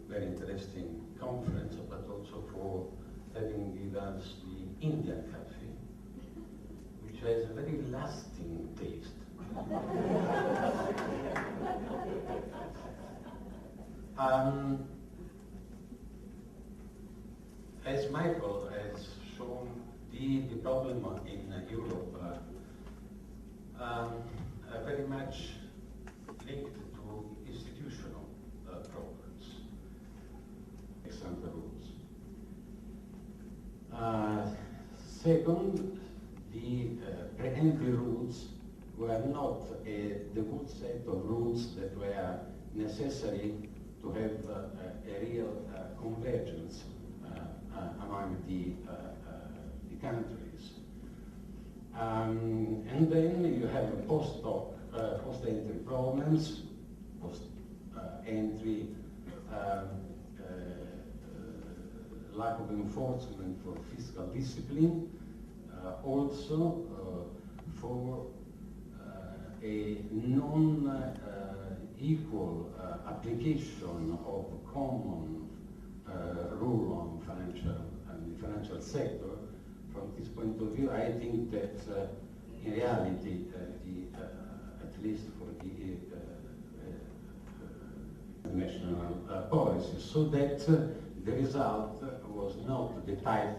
very interesting conference, but also for having given us the Indian coffee, which has a very lasting taste. As Michael has shown, the problem in Europe very much linked to institutional problems, example rules. Second, the pre-entry rules were not the good set of rules that were necessary to have a real convergence among the countries. And then you have post-entry problems, post-entry lack of enforcement for fiscal discipline, also for a non-equal application of common rule on the financial sector. From this point of view, I think that in reality, at least for the national policy, so that the result was not the tight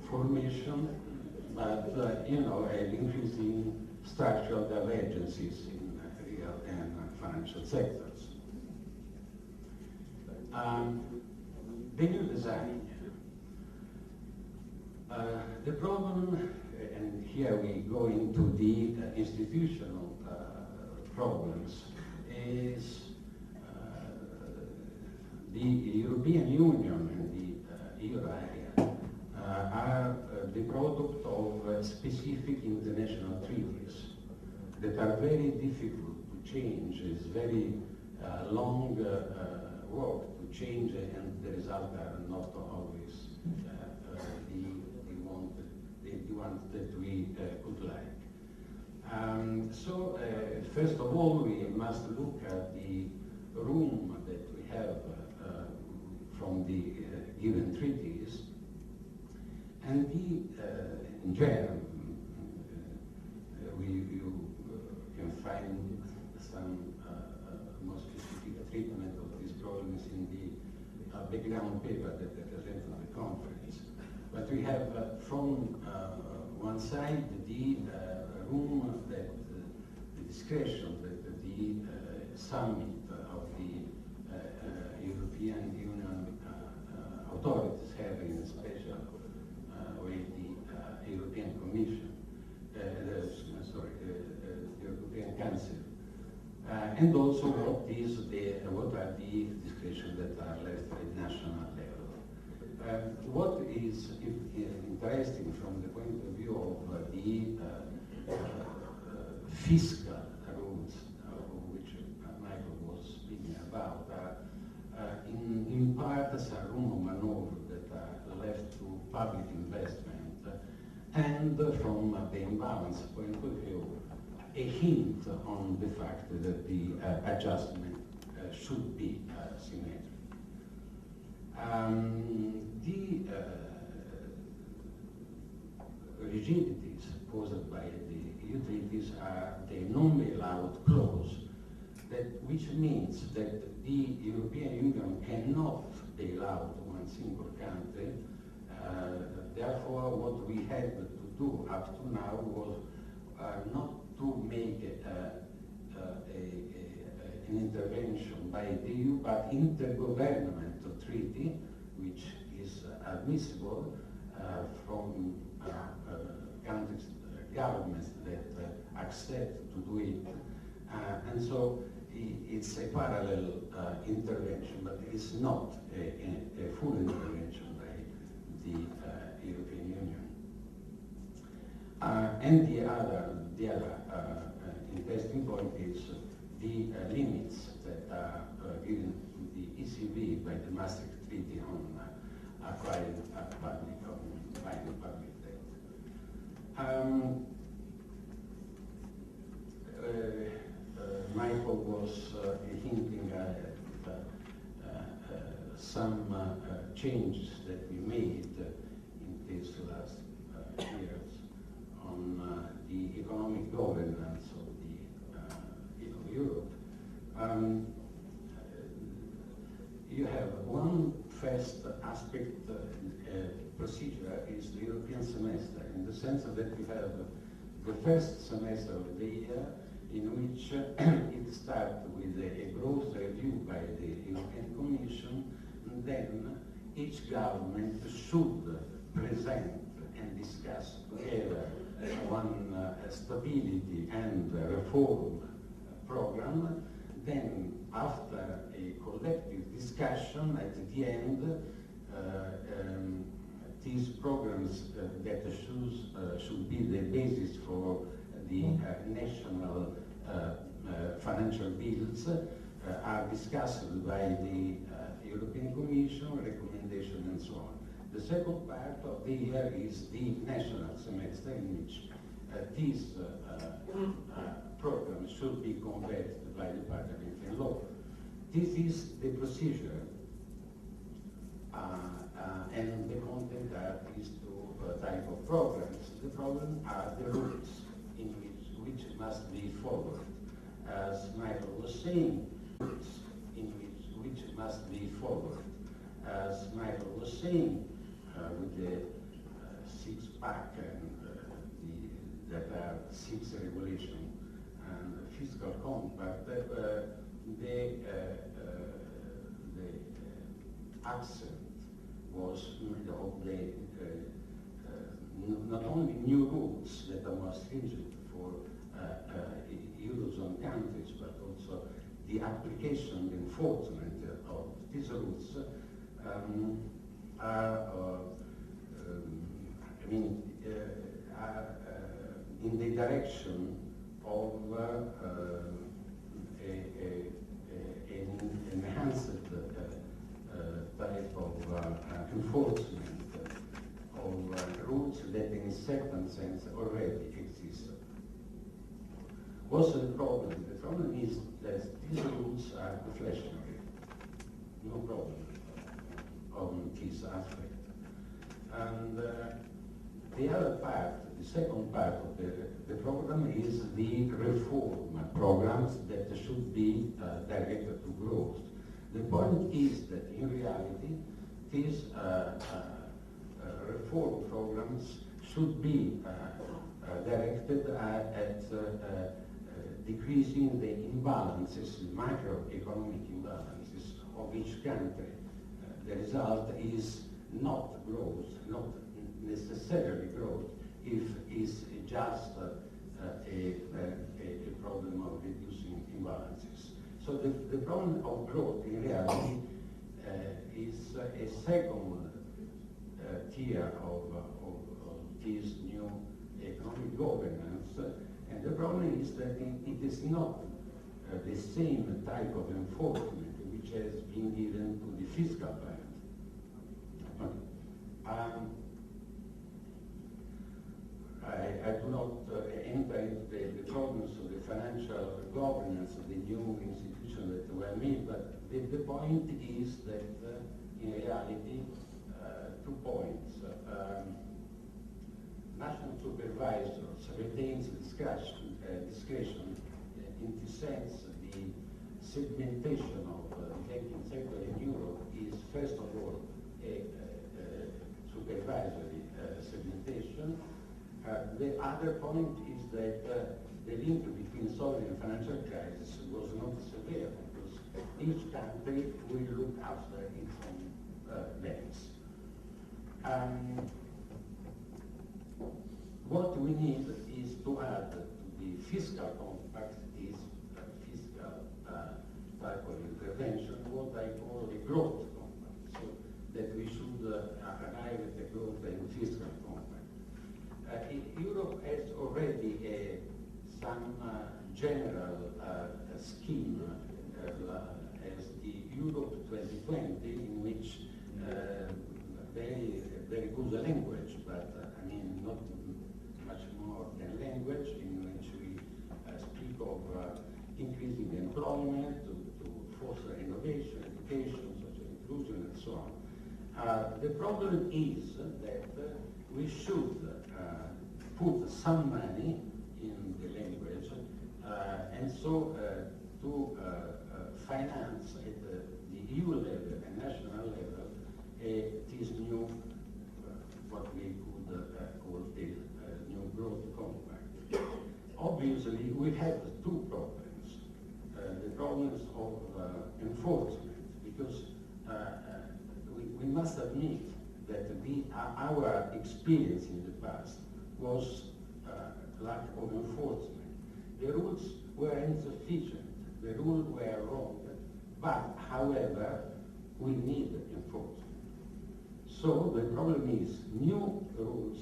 formation, but an increasing structural divergences in real and financial sectors. The new design. The problem, and here we go into the institutional problems, is the European Union and the euro area are the product of specific international treaties that are very difficult to change. It's very long work to change, and the results are not always the ones that we could like. So first of all, we must look at the room that we have from the given treaties, and in general, you can find some more specific treatment of these problems in the background paper that I presented at the conference. But we have from one side the room that the discretion that the summit of the European Union authorities have in special with the European Commission, the European Council, and also what are the discretions that are left at national level. What is interesting from the point of view of the fiscal rules, which Michael was speaking about, in part some room of maneuver that are left to public investment, and from the imbalance point of view, a hint on the fact that the adjustment should be symmetric. The rigidities posed by the EU treaties are the non-bailout clause, which means that the European Union cannot bail out one single country. Therefore, what we had to do up to now was not to make an intervention by the EU, but intergovernmental treaty, which is admissible from countries, governments that accept to do it. And so it's a parallel intervention, but it's not a full intervention by the European Union. And the other interesting point is the limits that are given to the ECB by the Maastricht Treaty on acquiring buying public debt. Michael was hinting at some changes that we made in these last years on the economic governance of the Europe. You have one first aspect, procedure is the European semester, in the sense that you have the first semester of the year in which it starts with a growth review by the European Commission, and then each government should present and discuss together one stability and reform program. Then, after a collective discussion at the end, these programs that should be the basis for the national financial bills are discussed by the European Commission, recommendation and so on. The second part of the year is the national semester, in which these programs should be converted by the parliamentary law. This is the procedure, and the content are these two type of programs. The problem are the rules in which must be followed. As Michael was saying, rules in which must be followed. As Michael was saying, with the six-pack and that are six regulation and fiscal compact, the accent was of the not only new rules that are more stringent for Eurozone countries, but also the application and enforcement of these rules are in the direction of an enhanced type of enforcement of rules that in a certain sense already exist. What's the problem? The problem is that these rules are deflationary. No problem on this aspect. And the other part, the second part of the program is the reform programs that should be directed to growth. The point is that in reality, these reform programs should be directed at decreasing the imbalances, macroeconomic imbalances of each country. The result is not growth, not necessarily growth, if it's just a problem of reducing imbalances. So the problem of growth in reality is a second tier of this new economic governance, and the problem is that it is not the same type of enforcement which has been given to the fiscal plan. I do not enter into the problems of the financial governance of the new institutions that were made, but the point is that in reality, 2 points. National supervisors retains discretion in the sense the segmentation of the banking sector in Europe is first of all a supervisory segmentation. The other point is that the link between sovereign and financial crisis was not severe because each country will look after its own banks. What we need is to add to the fiscal compact this fiscal type of intervention, what I call a growth compact, so that we should arrive at a growth and fiscal compact. Europe has already some general scheme as the Europe 2020, in which very good language, but I mean not much more than language, in which we speak of increasing employment to foster innovation, education, social inclusion, and so on. The problem is that we should put some money in the language, and so to finance at the EU level and national level this new, what we could call the new growth compact. Obviously, we have two problems. The problems of enforcement, because we must admit that our experience in the past was lack of enforcement. The rules were insufficient, the rules were wrong, but however, we need enforcement. So the problem is new rules.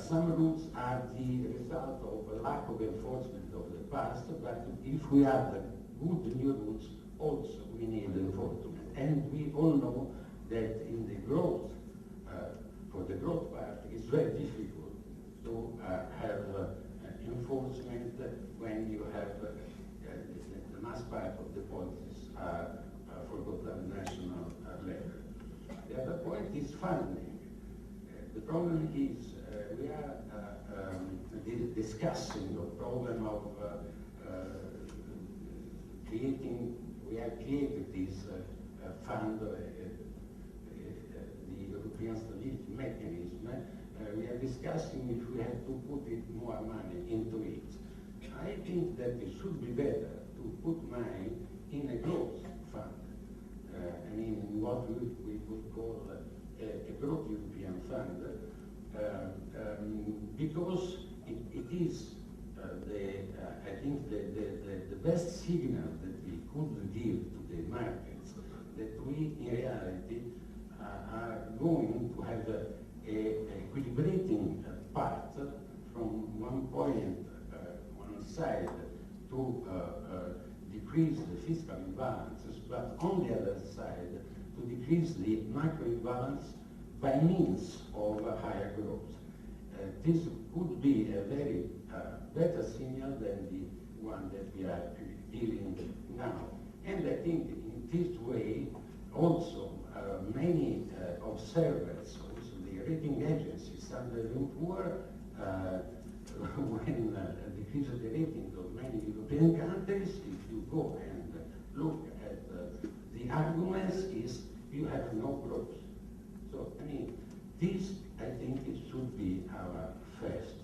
Some rules are the result of a lack of enforcement of the past, but if we have good new rules, also we need enforcement. And we all know that in the growth, for the growth part, it's very difficult to have enforcement when you have the mass part of the policies for the national level. The other point is funding. The problem is we are discussing the problem of we have created this fund, the European Stability Mechanism. We are discussing if we have to put more money into it. I think that it should be better to put money in a growth fund. I mean, what we could call a growth European fund, because it is I think the best signal that we could give to the markets that we in reality are going to have a equilibrating part from one point, one side to decrease the fiscal imbalances, but on the other side to decrease the macro imbalance by means of higher growth. This could be a very better signal than the one that we are dealing now. And I think in this way, also many observers, also the rating agencies, Standard & Poor, when decrease the rating of many European countries, if you go and look at the arguments, is you have no growth. So, I mean, this, I think, it should be our first